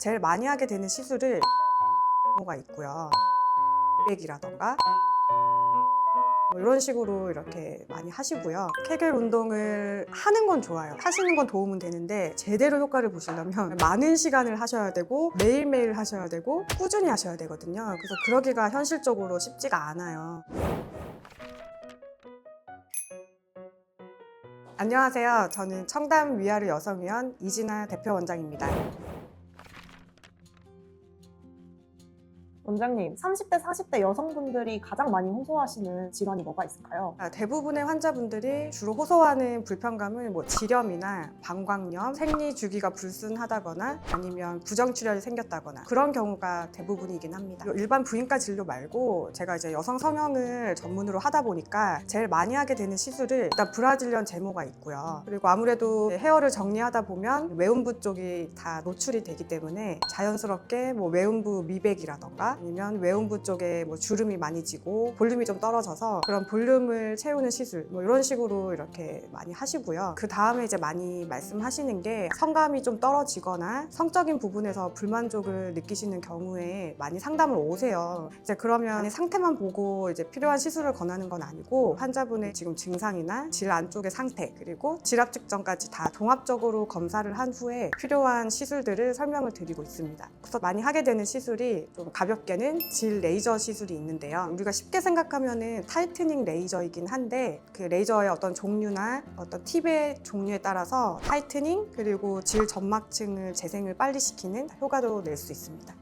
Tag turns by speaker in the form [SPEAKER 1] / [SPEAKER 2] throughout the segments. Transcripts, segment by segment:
[SPEAKER 1] 제일 많이 하게 되는 시술을 가 있고요. 백이라던가 뭐 이런 식으로 이렇게 많이 하시고요. 케겔 운동을 하는 건 좋아요. 하시는 건 도움은 되는데 제대로 효과를 보시려면 많은 시간을 하셔야 되고 매일매일 하셔야 되고 꾸준히 하셔야 되거든요. 그래서 그러기가 현실적으로 쉽지가 않아요. 안녕하세요. 저는 청담 위아르 여성의원 이진아 대표 원장입니다.
[SPEAKER 2] 원장님, 30대, 40대 여성분들이 가장 많이 호소하시는 질환이 뭐가 있을까요?
[SPEAKER 1] 대부분의 환자분들이 주로 호소하는 불편감은 지렴이나 방광염, 생리 주기가 불순하다거나 아니면 부정출혈이 생겼다거나 그런 경우가 대부분이긴 합니다. 일반 부인과 진료 말고 제가 이제 여성 성형을 전문으로 하다 보니까 제일 많이 하게 되는 시술을 일단 브라질리언 제모가 있고요. 그리고 아무래도 헤어를 정리하다 보면 외음부 쪽이 다 노출이 되기 때문에 자연스럽게 외음부 미백이라던가 아니면 외음부 쪽에 주름이 많이 지고 볼륨이 좀 떨어져서 그런 볼륨을 채우는 시술 이런 식으로 이렇게 많이 하시고요. 그 다음에 이제 많이 말씀하시는 게 성감이 좀 떨어지거나 성적인 부분에서 불만족을 느끼시는 경우에 많이 상담을 오세요. 이제 그러면 상태만 보고 이제 필요한 시술을 권하는 건 아니고 환자분의 지금 증상이나 질 안쪽의 상태 그리고 질압 측정까지 다 종합적으로 검사를 한 후에 필요한 시술들을 설명을 드리고 있습니다. 그래서 많이 하게 되는 시술이 좀 가볍게는 질 레이저 시술이 있는데요. 우리가 쉽게 생각하면은 타이트닝 레이저이긴 한데 그 레이저의 어떤 종류나 어떤 팁의 종류에 따라서 타이트닝 그리고 질 점막층을 재생을 빨리 시키는 효과도 낼 수 있습니다.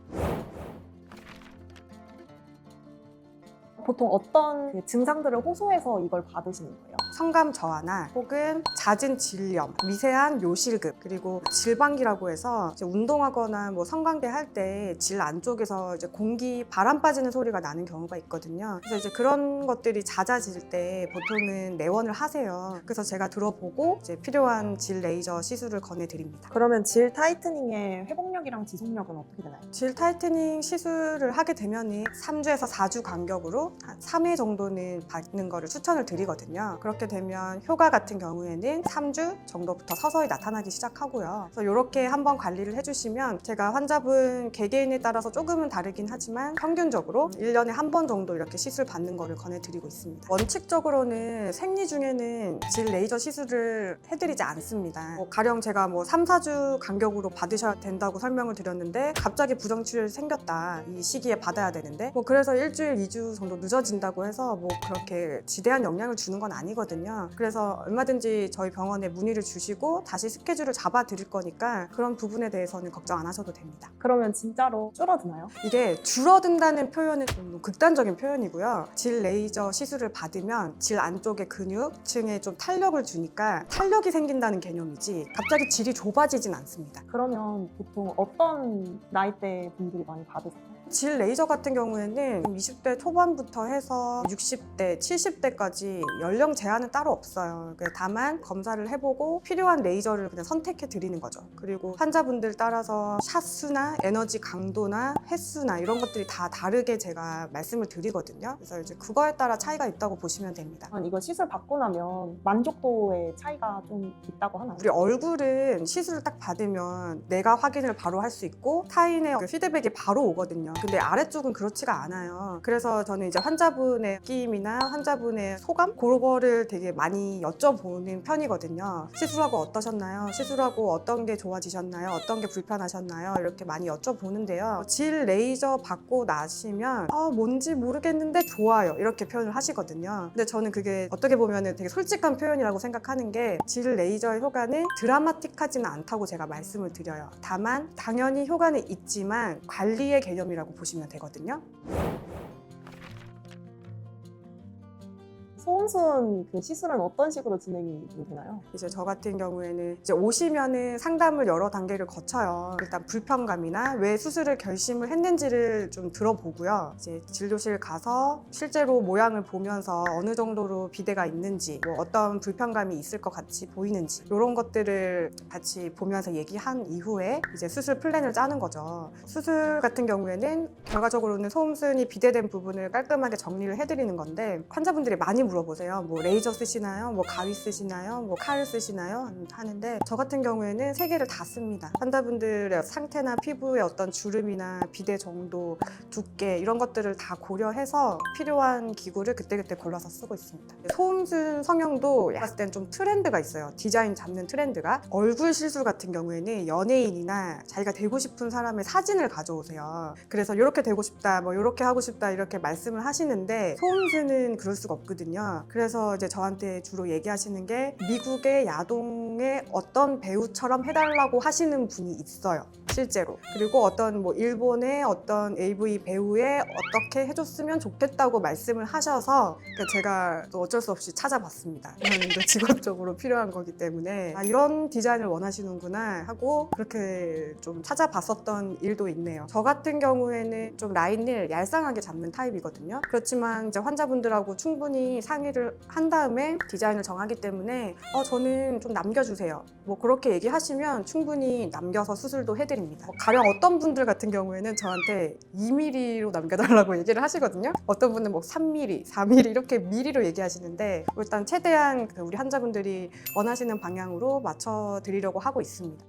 [SPEAKER 2] 보통 어떤 증상들을 호소해서 이걸 받으시는 거예요?
[SPEAKER 1] 성감 저하나 혹은 잦은 질염, 미세한 요실금, 그리고 질방기라고 해서 이제 운동하거나 성관계 할 때 질 안쪽에서 이제 공기 바람 빠지는 소리가 나는 경우가 있거든요. 그래서 이제 그런 것들이 잦아질 때 보통은 내원을 하세요. 그래서 제가 들어보고 이제 필요한 질 레이저 시술을 권해드립니다.
[SPEAKER 2] 그러면 질 타이트닝의 회복력이랑 지속력은 어떻게 되나요?
[SPEAKER 1] 질 타이트닝 시술을 하게 되면은 3주에서 4주 간격으로 한 3회 정도는 받는 거를 추천을 드리거든요. 그렇게 되면 효과 같은 경우에는 3주 정도부터 서서히 나타나기 시작하고요. 그래서 이렇게 한번 관리를 해주시면 제가 환자분 개개인에 따라서 조금은 다르긴 하지만 평균적으로 1년에 한 번 정도 이렇게 시술 받는 거를 권해드리고 있습니다. 원칙적으로는 생리 중에는 질 레이저 시술을 해드리지 않습니다. 가령 제가 3, 4주 간격으로 받으셔야 된다고 설명을 드렸는데 갑자기 부정출혈이 생겼다. 이 시기에 받아야 되는데 그래서 일주일, 2주 정도 늦어진다고 해서 그렇게 지대한 영향을 주는 건 아니거든요. 그래서 얼마든지 저희 병원에 문의를 주시고 다시 스케줄을 잡아 드릴 거니까 그런 부분에 대해서는 걱정 안 하셔도 됩니다.
[SPEAKER 2] 그러면 진짜로 줄어드나요?
[SPEAKER 1] 이게 줄어든다는 표현은 좀 극단적인 표현이고요. 질 레이저 시술을 받으면 질 안쪽의 근육층에 좀 탄력을 주니까 탄력이 생긴다는 개념이지 갑자기 질이 좁아지진 않습니다.
[SPEAKER 2] 그러면 보통 어떤 나이대 분들이 많이 받으세요?
[SPEAKER 1] 질 레이저 같은 경우에는 20대 초반부터 해서 60대, 70대까지 연령 제한은 따로 없어요. 다만 검사를 해보고 필요한 레이저를 그냥 선택해 드리는 거죠. 그리고 환자분들 따라서 샷수나 에너지 강도나 횟수나 이런 것들이 다 다르게 제가 말씀을 드리거든요. 그래서 이제 그거에 따라 차이가 있다고 보시면 됩니다.
[SPEAKER 2] 이거 시술 받고 나면 만족도의 차이가 좀 있다고 하나요?
[SPEAKER 1] 우리 얼굴은 시술을 딱 받으면 내가 확인을 바로 할 수 있고 타인의 피드백이 바로 오거든요. 근데 아래쪽은 그렇지가 않아요. 그래서 저는 이제 환자분의 느낌이나 환자분의 소감 그거를 되게 많이 여쭤보는 편이거든요. 시술하고 어떠셨나요? 시술하고 어떤 게 좋아지셨나요? 어떤 게 불편하셨나요? 이렇게 많이 여쭤보는데요. 질 레이저 받고 나시면 뭔지 모르겠는데 좋아요 이렇게 표현을 하시거든요. 근데 저는 그게 어떻게 보면 되게 솔직한 표현이라고 생각하는 게 질 레이저의 효과는 드라마틱하지는 않다고 제가 말씀을 드려요. 다만 당연히 효과는 있지만 관리의 개념이라고 보시면 되거든요.
[SPEAKER 2] 소음순 그 시술은 어떤 식으로 진행이 되나요?
[SPEAKER 1] 이제 저 같은 경우에는 이제 오시면은 상담을 여러 단계를 거쳐요. 일단 불편감이나 왜 수술을 결심을 했는지를 좀 들어보고요. 이제 진료실 가서 실제로 모양을 보면서 어느 정도로 비대가 있는지, 어떤 불편감이 있을 것 같이 보이는지 이런 것들을 같이 보면서 얘기한 이후에 이제 수술 플랜을 짜는 거죠. 수술 같은 경우에는 결과적으로는 소음순이 비대된 부분을 깔끔하게 정리를 해드리는 건데 환자분들이 많이 물어보세요. 물어보세요. 뭐 레이저 쓰시나요? 뭐 가위 쓰시나요? 뭐 칼 쓰시나요? 하는데 저 같은 경우에는 세 개를 다 씁니다. 환자분들의 상태나 피부의 어떤 주름이나 비대 정도, 두께 이런 것들을 다 고려해서 필요한 기구를 그때그때 골라서 쓰고 있습니다. 소음순 성형도 봤을 땐 좀 트렌드가 있어요. 디자인 잡는 트렌드가. 얼굴 시술 같은 경우에는 연예인이나 자기가 되고 싶은 사람의 사진을 가져오세요. 그래서 이렇게 되고 싶다, 뭐 이렇게 하고 싶다 이렇게 말씀을 하시는데 소음순은 그럴 수가 없거든요. 그래서 이제 저한테 주로 얘기하시는 게 미국의 야동의 어떤 배우처럼 해달라고 하시는 분이 있어요. 실제로. 그리고 어떤 뭐 일본의 어떤 AV 배우에 어떻게 해줬으면 좋겠다고 말씀을 하셔서 제가 또 어쩔 수 없이 찾아봤습니다. 이거는 직업적으로 필요한 거기 때문에 아, 이런 디자인을 원하시는구나 하고 그렇게 좀 찾아봤었던 일도 있네요. 저 같은 경우에는 좀 라인을 얄쌍하게 잡는 타입이거든요. 그렇지만 이제 환자분들하고 충분히 상의를 한 다음에 디자인을 정하기 때문에 저는 좀 남겨주세요. 뭐 그렇게 얘기하시면 충분히 남겨서 수술도 해드립니다. 가령 어떤 분들 같은 경우에는 저한테 2mm로 남겨달라고 얘기를 하시거든요. 어떤 분은 뭐 3mm, 4mm 이렇게 미리로 얘기하시는데 일단 최대한 우리 환자분들이 원하시는 방향으로 맞춰드리려고 하고 있습니다.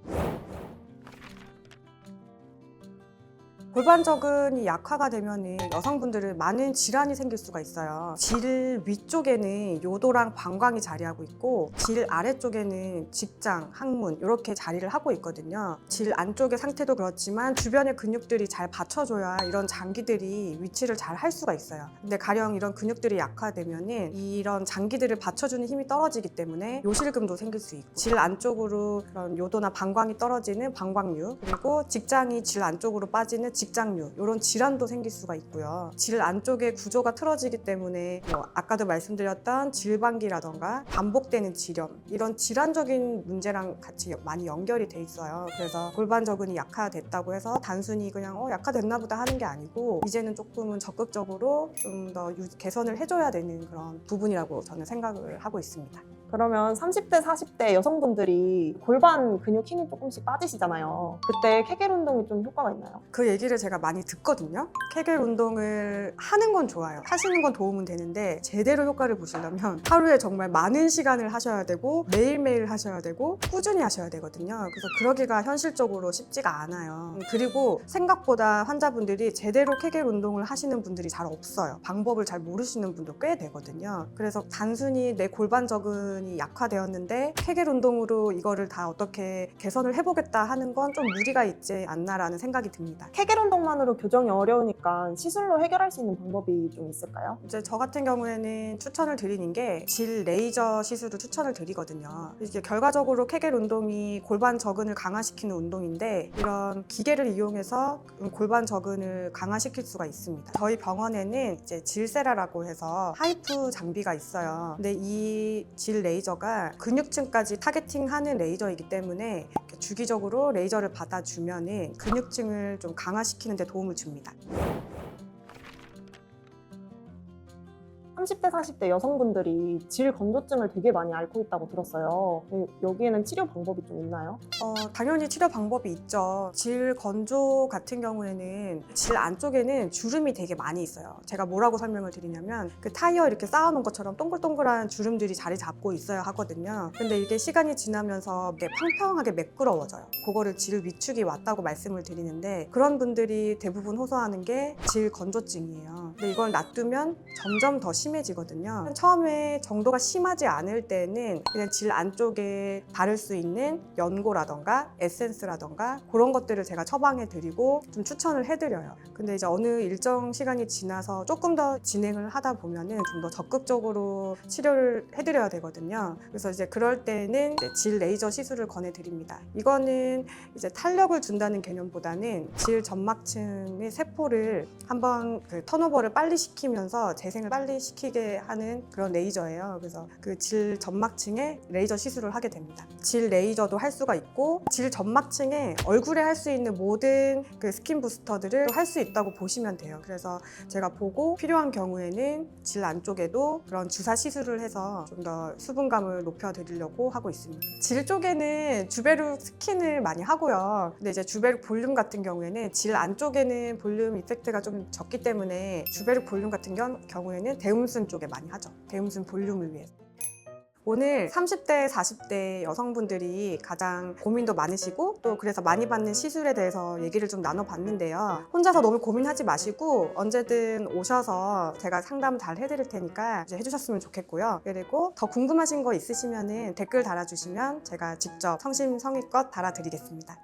[SPEAKER 1] 골반저근이 약화가 되면 여성분들은 많은 질환이 생길 수가 있어요. 질 위쪽에는 요도랑 방광이 자리하고 있고 질 아래쪽에는 직장, 항문 이렇게 자리를 하고 있거든요. 질 안쪽의 상태도 그렇지만 주변의 근육들이 잘 받쳐줘야 이런 장기들이 위치를 잘 할 수가 있어요. 근데 가령 이런 근육들이 약화되면 이런 장기들을 받쳐주는 힘이 떨어지기 때문에 요실금도 생길 수 있고 질 안쪽으로 그런 요도나 방광이 떨어지는 방광류 그리고 직장이 질 안쪽으로 빠지는 직장류 이런 질환도 생길 수가 있고요. 질 안쪽의 구조가 틀어지기 때문에 뭐 아까도 말씀드렸던 질방기라던가 반복되는 질염 이런 질환적인 문제랑 같이 많이 연결이 돼 있어요. 그래서 골반저근이 약화됐다고 해서 단순히 그냥 약화됐나 보다 하는 게 아니고 이제는 조금은 적극적으로 좀 더 개선을 해줘야 되는 그런 부분이라고 저는 생각을 하고 있습니다.
[SPEAKER 2] 그러면 30대, 40대 여성분들이 골반 근육 힘이 조금씩 빠지시잖아요. 그때 케겔 운동이 좀 효과가 있나요?
[SPEAKER 1] 그 얘기를 제가 많이 듣거든요. 케겔 운동을 하는 건 좋아요. 하시는 건 도움은 되는데 제대로 효과를 보시려면 하루에 정말 많은 시간을 하셔야 되고 매일매일 하셔야 되고 꾸준히 하셔야 되거든요. 그래서 그러기가 현실적으로 쉽지가 않아요. 그리고 생각보다 환자분들이 제대로 케겔 운동을 하시는 분들이 잘 없어요. 방법을 잘 모르시는 분도 꽤 되거든요. 그래서 단순히 내 골반저근이 약화되었는데 케겔 운동으로 이거를 다 어떻게 개선을 해보겠다 하는 건 좀 무리가 있지 않나라는 생각이 듭니다.
[SPEAKER 2] 케겔 운동만으로 교정이 어려우니까 시술로 해결할 수 있는 방법이 좀 있을까요?
[SPEAKER 1] 이제 저 같은 경우에는 추천을 드리는 게 질 레이저 시술을 추천을 드리거든요. 이게 결과적으로 케겔 운동이 골반 저근을 강화시키는 운동인데 이런 기계를 이용해서 골반 저근을 강화시킬 수가 있습니다. 저희 병원에는 이제 질세라라고 해서 하이프 장비가 있어요. 근데 이 질 레이저가 근육층까지 타겟팅하는 레이저이기 때문에 주기적으로 레이저를 받아주면은 근육층을 좀 강화시키는 데 도움을 줍니다.
[SPEAKER 2] 30대, 40대 여성분들이 질 건조증을 되게 많이 앓고 있다고 들었어요. 여기에는 치료 방법이 좀 있나요?
[SPEAKER 1] 당연히 치료 방법이 있죠. 질 건조 같은 경우에는 질 안쪽에는 주름이 되게 많이 있어요. 제가 뭐라고 설명을 드리냐면 그 타이어 이렇게 쌓아놓은 것처럼 동글동글한 주름들이 자리 잡고 있어야 하거든요. 근데 이게 시간이 지나면서 팽팽하게 매끄러워져요. 그거를 질 위축이 왔다고 말씀을 드리는데 그런 분들이 대부분 호소하는 게 질 건조증이에요. 근데 이걸 놔두면 점점 더 심해지거든요. 처음에 정도가 심하지 않을 때는 그냥 질 안쪽에 바를 수 있는 연고라던가 에센스라던가 그런 것들을 제가 처방해 드리고 좀 추천을 해드려요. 근데 이제 어느 일정 시간이 지나서 조금 더 진행을 하다 보면은 좀 더 적극적으로 치료를 해드려야 되거든요. 그래서 이제 그럴 때는 이제 질 레이저 시술을 권해드립니다. 이거는 이제 탄력을 준다는 개념보다는 질 점막층의 세포를 한번 그 턴오버를 빨리 시키면서 재생을 빨리 시키게 하는 그런 레이저예요. 그래서 그 질 점막층에 레이저 시술을 하게 됩니다. 질 레이저도 할 수가 있고 질 점막층에 얼굴에 할 수 있는 모든 그 스킨 부스터들을 할 수 있다고 보시면 돼요. 그래서 제가 보고 필요한 경우에는 질 안쪽에도 그런 주사 시술을 해서 좀 더 수분감을 높여드리려고 하고 있습니다. 질 쪽에는 주베룩 스킨을 많이 하고요. 근데 이제 주베룩 볼륨 같은 경우에는 질 안쪽에는 볼륨 이펙트가 좀 적기 때문에 주베룩 볼륨 같은 경우에는 대음 대음순 쪽에 많이 하죠. 대음순 볼륨을 위해서. 오늘 30대, 40대 여성분들이 가장 고민도 많으시고 또 그래서 많이 받는 시술에 대해서 얘기를 좀 나눠봤는데요. 혼자서 너무 고민하지 마시고 언제든 오셔서 제가 상담 잘 해드릴 테니까 이제 해주셨으면 좋겠고요. 그리고 더 궁금하신 거 있으시면 댓글 달아주시면 제가 직접 성심성의껏 달아드리겠습니다.